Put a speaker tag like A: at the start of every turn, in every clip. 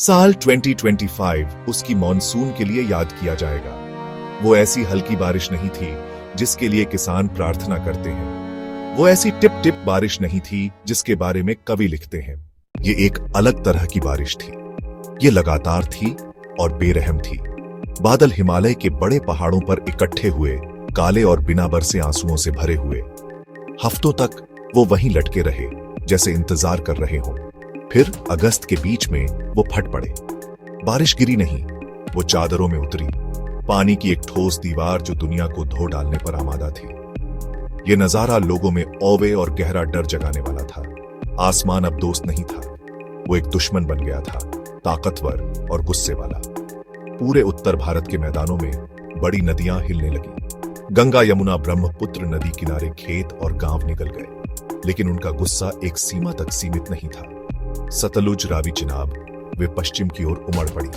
A: साल 2025 उसकी मॉनसून के लिए याद किया जाएगा। वो ऐसी हल्की बारिश नहीं थी जिसके लिए किसान प्रार्थना करते हैं। वो ऐसी टिप टिप बारिश नहीं थी जिसके बारे में कवि लिखते हैं। ये एक अलग तरह की बारिश थी। ये लगातार थी और बेरहम थी। बादल हिमालय के बड़े पहाड़ों पर इकट्ठे हुए, काले और बिना बरसे आंसुओं से भरे हुए। हफ्तों तक वो वहीं लटके रहे, जैसे इंतजार कर रहे हों। फिर अगस्त के बीच में वो फट पड़े। बारिश गिरी नहीं, वो चादरों में उतरी, पानी की एक ठोस दीवार जो दुनिया को धो डालने पर आमादा थी। ये नजारा लोगों में औवे और गहरा डर जगाने वाला था। आसमान अब दोस्त नहीं था, वो एक दुश्मन बन गया था, ताकतवर और गुस्से वाला। पूरे उत्तर भारत के मैदानों में बड़ी नदियां हिलने लगी। गंगा, यमुना, ब्रह्मपुत्र नदी किनारे खेत और गांव निकल गए, लेकिन उनका गुस्सा एक सीमा तक सीमित नहीं था। सतलुज, रावी, चिनाब, वे पश्चिम की ओर उमड़ पड़ी।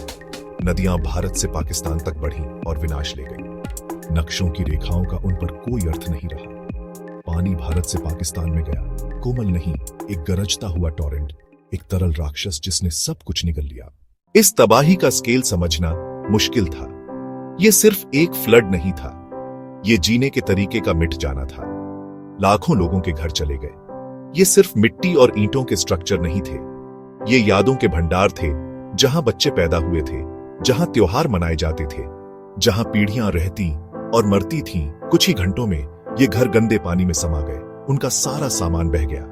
A: नदियां भारत से पाकिस्तान तक बढ़ी और विनाश ले गई। नक्शों की रेखाओं का उन पर कोई अर्थ नहीं रहा। पानी भारत से पाकिस्तान में गया, कोमल नहीं, एक गरजता हुआ टॉरेंट, एक तरल राक्षस जिसने सब कुछ निगल लिया। इस तबाही का स्केल समझना मुश्किल था। यह सिर्फ एक फ्लड नहीं था, यह जीने के तरीके का मिट जाना था। लाखों लोगों के घर चले गए। ये सिर्फ मिट्टी और ईंटों के स्ट्रक्चर नहीं थे, ये यादों के भंडार थे, जहां बच्चे पैदा हुए थे, जहां त्योहार मनाए जाते थे, जहां पीढ़ियां रहती और मरती थीं। कुछ ही घंटों में ये घर गंदे पानी में समा गए। उनका सारा सामान बह गया।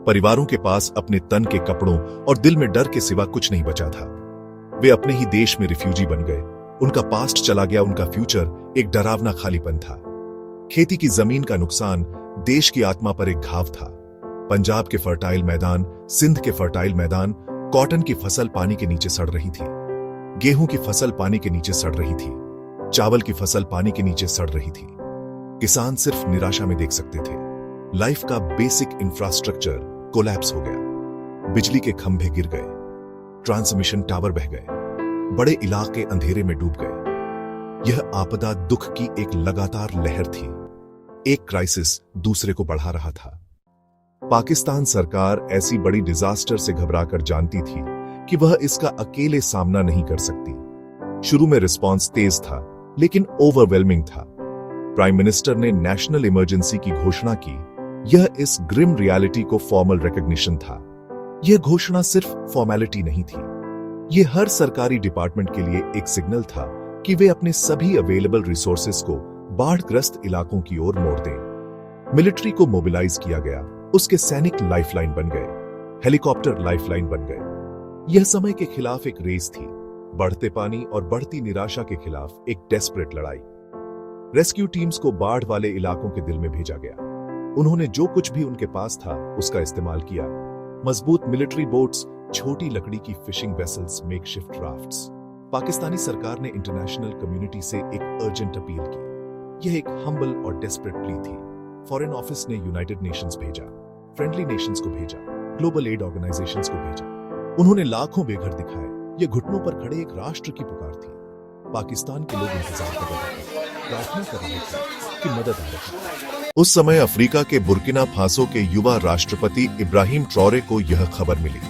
A: परिवारों के पास अपने तन के कपड़ों और दिल में डर के सिवा कुछ नहीं बचा था। वे अपने ही देश में रिफ्यूजी बन गए। उनका पास्ट चला गया, उनका फ्यूचर एक डरावना खालीपन था। खेती की जमीन का नुकसान देश की आत्मा पर एक घाव था। पंजाब के फर्टाइल मैदान, सिंध के फर्टाइल मैदान, कॉटन की फसल पानी के नीचे सड़ रही थी। गेहूं की फसल पानी के नीचे सड़ रही थी। चावल की फसल पानी के नीचे सड़ रही थी। किसान सिर्फ निराशा में देख सकते थे। लाइफ का बेसिक इंफ्रास्ट्रक्चर कोलैप्स हो गया। बिजली के खंभे गिर गए, ट्रांसमिशन टावर बह गए, बड़े इलाके अंधेरे में डूब गए। यह आपदा दुख की एक लगातार लहर थी। एक क्राइसिस दूसरे को बढ़ा रहा था। पाकिस्तान सरकार ऐसी बड़ी डिजास्टर से घबराकर जानती थी कि वह इसका अकेले सामना नहीं कर सकती। शुरू में रिस्पांस तेज था, लेकिन ओवरवेलमिंग था। प्राइम मिनिस्टर ने नेशनल इमरजेंसी की घोषणा की। यह इस ग्रिम रियलिटी को फॉर्मल रिकॉग्निशन था। यह घोषणा सिर्फ फॉर्मेलिटी नहीं थी, यह हर सरकारी डिपार्टमेंट के लिए एक सिग्नल था कि वे अपने सभी अवेलेबल रिसोर्सेज को बाढ़ग्रस्त इलाकों की ओर मोड़ दें। मिलिट्री को मोबिलाइज किया गया, उसके सैनिक लाइफलाइन बन गए, हेलीकॉप्टर लाइफलाइन बन गए। यह समय के खिलाफ एक रेस थी, बढ़ते पानी और बढ़ती निराशा के खिलाफ एक डेस्परेट लड़ाई। रेस्क्यू टीम्स को बाढ़ वाले इलाकों के दिल में भेजा गया। उन्होंने जो कुछ भी उनके पास था उसका इस्तेमाल किया। मजबूत मिलिट्री बोट्स, छोटी लकड़ी की fishing vessels, makeshift rafts. Pakistani सरकार ने इंटरनेशनल कम्युनिटी से एक अर्जेंट अपील की। यह एक हम्बल और डेस्परेट प्ली थी। फॉरेन ऑफिस ने यूनाइटेड नेशंस भेजा, फ्रेंडली नेशंस को भेजा, ग्लोबल एड ऑर्गेनाइजेशंस को भेजा। उन्होंने लाखों बेघर दिखाए। ये घुटनों पर खड़े एक राष्ट्र की पुकार थी। पाकिस्तान के लोग इंतजार कर रहे थे, प्रार्थना कर रहे थे कि मदद आ रही। उस समय अफ्रीका के बुर्किना फासो के युवा राष्ट्रपति इब्राहिम ट्रॉरे को यह खबर मिली।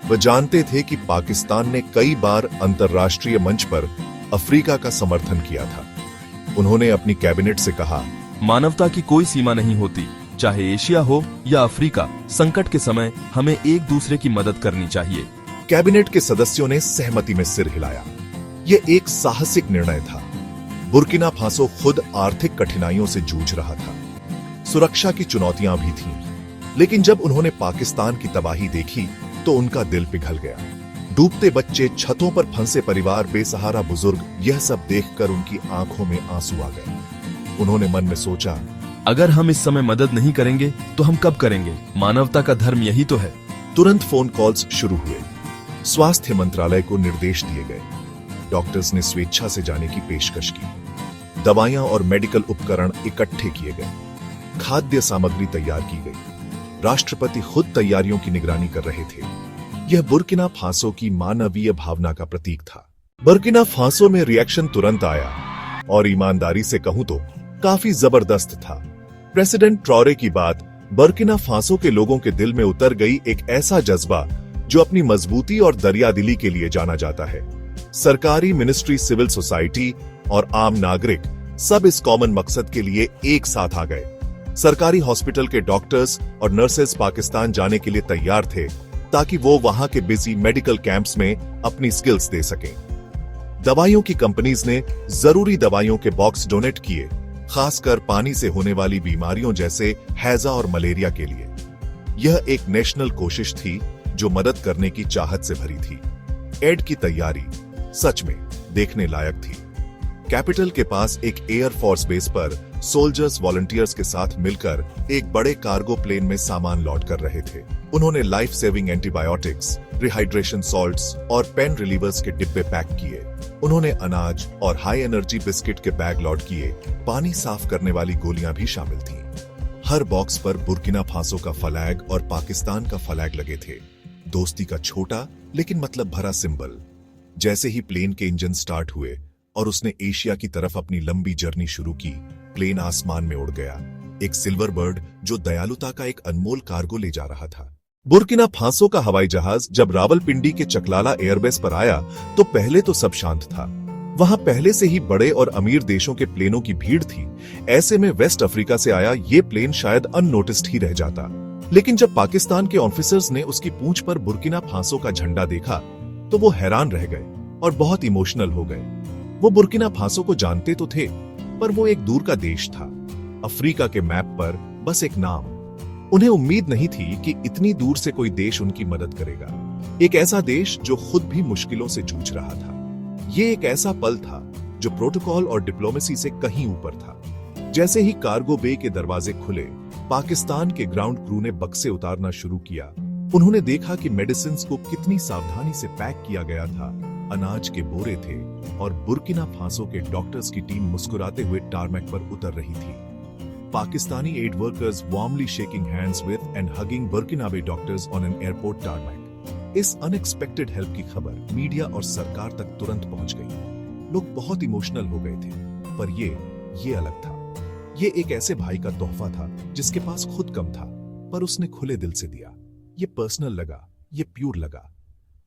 A: वह जानते थे कि पाकिस्तान ने कई बार अंतर्राष्ट्रीय मंच पर अफ्रीका का समर्थन किया था। उन्होंने अपनी कैबिनेट से कहा,
B: मानवता की कोई सीमा नहीं होती, चाहे एशिया हो या अफ्रीका। संकट के समय हमें एक दूसरे की मदद करनी चाहिए।
A: कैबिनेट के सदस्यों ने सहमति में सिर हिलाया। यह एक साहसिक निर्णय था। बुर्किना फासो खुद आर्थिक कठिनाइयों से जूझ रहा था। सुरक्षा की चुनौतियां भी थीं, लेकिन जब उन्होंने पाकिस्तान की तबाही देखी तो उनका दिल पिघल गया। डूबते बच्चे, छतों पर फंसे परिवार, बेसहारा बुजुर्ग, यह सब देखकर उनकी आंखों में आंसू आ गए। उन्होंने मन में सोचा,
B: अगर हम इस समय मदद नहीं करेंगे तो हम कब करेंगे? मानवता का धर्म यही तो है।
A: तुरंत फोन कॉल्स शुरू हुए। स्वास्थ्य मंत्रालय को निर्देश दिए गए। डॉक्टर्स ने स्वेच्छा से जाने की पेशकश की। दवाइयां और मेडिकल उपकरण इकट्ठे किए गए। खाद्य सामग्री तैयार की गई। राष्ट्रपति खुद तैयारियों की निगरानी कर रहे थे। यह बुर्किना फासो की मानवीय भावना का प्रतीक था। बुर्किना फासो में रिएक्शन तुरंत आया, और ईमानदारी से कहूं तो काफी जबरदस्त था। प्रेसिडेंट ट्रॉरे की बात बुर्किना फासो के लोगों के दिल में उतर गई। एक ऐसा जज्बा जो अपनी मजबूती और दरियादिली के लिए जाना जाता है। सरकारी मिनिस्ट्री, सिविल सोसाइटी और आम नागरिक सब इस कॉमन मकसद के लिए एक साथ आ गए। सरकारी हॉस्पिटल के डॉक्टर्स और नर्सेज पाकिस्तान जाने के लिए तैयार थे ताकि वो वहां के बिजी मेडिकल कैंप्स में अपनी स्किल्स दे सकें। दवाइयों की कंपनीज ने जरूरी दवाइयों के बॉक्स डोनेट किए, खासकर पानी से होने वाली बीमारियों जैसे हैजा और मलेरिया के लिए। यह एक नेशनल कोशिश थी जो मदद करने की चाहत से भरी थी। एड की तैयारी सच में देखने लायक थी। कैपिटल के पास एक एयरफोर्स बेस पर सोल्जर्स वॉलंटियर्स के साथ मिलकर एक बड़े कार्गो प्लेन में सामान लोड कर रहे थे। उन्होंने life saving antibiotics, rehydration salts और पेन रिलीवर्स के डिब्बे पैक किए। उन्होंने अनाज और हाई एनर्जी बिस्किट के बैग लोड किए। पानी साफ करने वाली गोलियां भी शामिल थीं। हर बॉक्स पर बुर्किना फासो का फ्लैग और पाकिस्तान का फ्लैग लगे थे। दोस्ती का छोटा लेकिन मतलब भरा सिंबल। जैसे ही प्लेन के इंजन स्टार्ट हुए और उसने एशिया की तरफ अपनी लंबी जर्नी शुरू की, प्लेन आसमान में उड़ गया। एक सिल्वर बर्ड जो दयालुता का एक अनमोल कार्गो ले जा रहा था। बुर्किना फासो का हवाई जहाज जब रावलपिंडी के चकलाला एयरबेस पर आया तो पहले तो सब शांत था। वहां पहले से ही बड़े और अमीर देशों के प्लेनों की भीड़ थी। ऐसे में वेस्ट अफ्रीका से आया ये प्लेन शायद अननोटिस्ड ही रह जाता। लेकिन जब पाकिस्तान के ऑफिसर्स ने उसकी पूंछ पर बुर्किना फासो का झंडा देखा तो वो हैरान रह गए और बहुत इमोशनल हो गए। वो बुर्किना फासो को जानते तो थे, पर वो एक दूर का देश था, अफ्रीका के मैप पर बस एक नाम। उन्हें उम्मीद नहीं थी कि इतनी दूर से कोई देश उनकी मदद करेगा। एक ऐसा देश जो खुद भी मुश्किलों से जूझ रहा था। ये एक ऐसा पल था जो प्रोटोकॉल और डिप्लोमेसी से कहीं ऊपर था। जैसे ही कार्गो बे के दरवाजे खुले, पाकिस्तान के ग्राउंड क्रू ने बक्से उतारना शुरू किया। उन्होंने देखा कि मेडिसिन्स को कितनी सावधानी से पैक किया गया था। अनाज के बोरे थे और बुर्किना फासो के डॉक्टर्स की टीम मुस्कुराते हुए टारमैक पर उतर रही थी। Pakistani aid workers warmly shaking hands with and hugging Burkinabe doctors on an airport tarmac. इस अनएक्सपेक्टेड हेल्प की खबर मीडिया और सरकार तक तुरंत पहुंच गई। लोग बहुत इमोशनल हो गए थे, पर ये अलग था। ये एक ऐसे भाई का तोहफा था जिसके पास खुद कम था, पर उसने खुले दिल से दिया। ये पर्सनल लगा, ये प्योर लगा।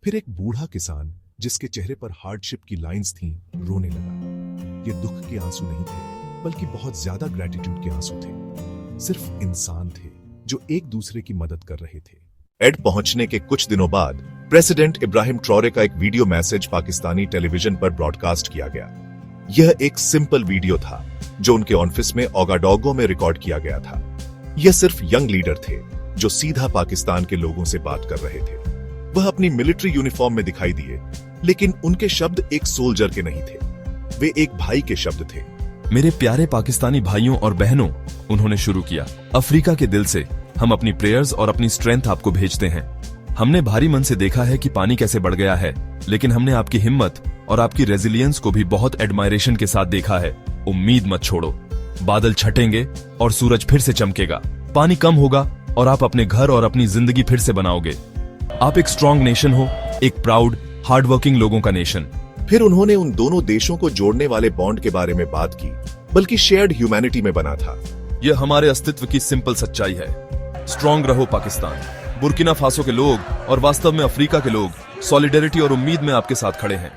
A: फिर एक बूढ़ा किसान जिसके चेहरे पर हार्डशिप की लाइंस थीं, रोने लगा। ये दुख के आंसू नहीं थे, बल्कि बहुत ज्यादा ग्रेटिट्यूड के आंसू थे। सिर्फ इंसान थे जो एक दूसरे की मदद कर रहे थे। एड पहुंचने के कुछ दिनों बाद प्रेसिडेंट इब्राहिम ट्रॉरे का एक वीडियो मैसेज पाकिस्तानी टेलीविजन पर ब्रॉडकास्ट किया गया। यह एक सिंपल वीडियो था जो उनके ऑफिस में ओगाडोगो में रिकॉर्ड किया गया था। यह सिर्फ यंग लीडर थे जो सीधा पाकिस्तान के लोगों से बात कर रहे थे। वह अपनी मिलिट्री यूनिफॉर्म में दिखाई दिए, लेकिन उनके शब्द एक सोल्जर के नहीं थे, वे एक भाई के शब्द थे।
B: मेरे प्यारे पाकिस्तानी भाइयों और बहनों, उन्होंने शुरू किया, अफ्रीका के दिल से हम अपनी प्रेयर्स और अपनी स्ट्रेंथ आपको भेजते हैं। हमने भारी मन से देखा है कि पानी कैसे बढ़ गया है, लेकिन हमने आपकी हिम्मत और आपकी रेजिलियंस को भी बहुत एडमायरेशन के साथ देखा है। उम्मीद मत छोड़ो, बादल छटेंगे और सूरज फिर से चमकेगा। पानी कम होगा और आप अपने घर और अपनी जिंदगी फिर से बनाओगे। आप एक स्ट्रॉन्ग नेशन हो, एक प्राउड हार्डवर्किंग लोगों का नेशन।
A: फिर उन्होंने उन दोनों देशों को जोड़ने वाले बॉन्ड के बारे में बात की, बल्कि शेयर्ड ह्यूमैनिटी में बना था।
B: यह हमारे अस्तित्व की सिंपल सच्चाई है। स्ट्रॉन्ग रहो पाकिस्तान। बुर्किना फासो के लोग और वास्तव में अफ्रीका के लोग सॉलिडेरिटी और उम्मीद में आपके साथ खड़े हैं।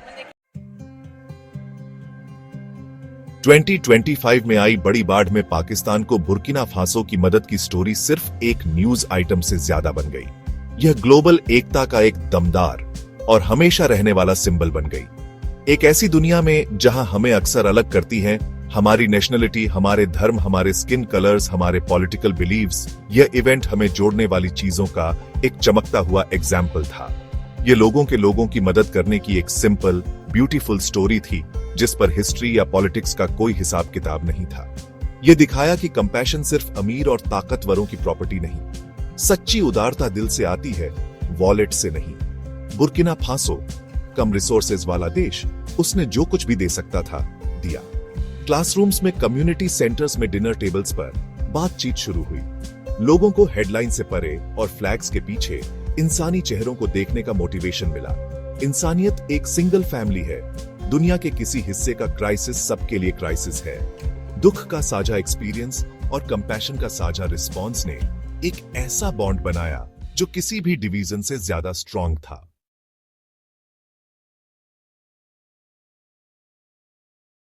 A: 2025 में आई बड़ी बाढ़ में पाकिस्तान को बुर्किना फासो की मदद की स्टोरी सिर्फ एक न्यूज आइटम से ज्यादा बन गई। यह ग्लोबल एकता का एक दमदार और हमेशा रहने वाला सिंबल बन गई। एक ऐसी दुनिया में जहां हमें अक्सर अलग करती हैं हमारी नेशनलिटी, हमारे धर्म, हमारे स्किन कलर्स, हमारे पॉलिटिकल बिलीव्स, यह इवेंट हमें जोड़ने वाली चीजों का एक चमकता हुआ एग्जाम्पल था। ये लोगों की मदद करने की एक सिंपल ब्यूटीफुल स्टोरी थी जिस पर हिस्ट्री या पॉलिटिक्स का कोई हिसाब किताब नहीं था। यह दिखाया कि कंपैशन सिर्फ अमीर और ताकतवरों की प्रॉपर्टी नहीं, सच्ची उदारता दिल से आती है, वॉलेट से नहीं। बुर्किना फासो कम रिसोर्सेज वाला देश, उसने जो कुछ भी दे सकता था दिया। क्लासरूम्स में, कम्युनिटी सेंटर्स में, डिनर टेबल्स पर बातचीत शुरू हुई। लोगों को हेडलाइन से परे और फ्लैग्स के पीछे इंसानी चेहरों को देखने का मोटिवेशन मिला। इंसानियत एक सिंगल फैमिली है। दुनिया के किसी हिस्से का क्राइसिस सबके लिए क्राइसिस है। दुख का साझा एक्सपीरियंस और कंपैशन का साझा रिस्पॉन्स ने एक ऐसा बॉन्ड बनाया जो किसी भी डिवीजन से ज्यादा स्ट्रांग था।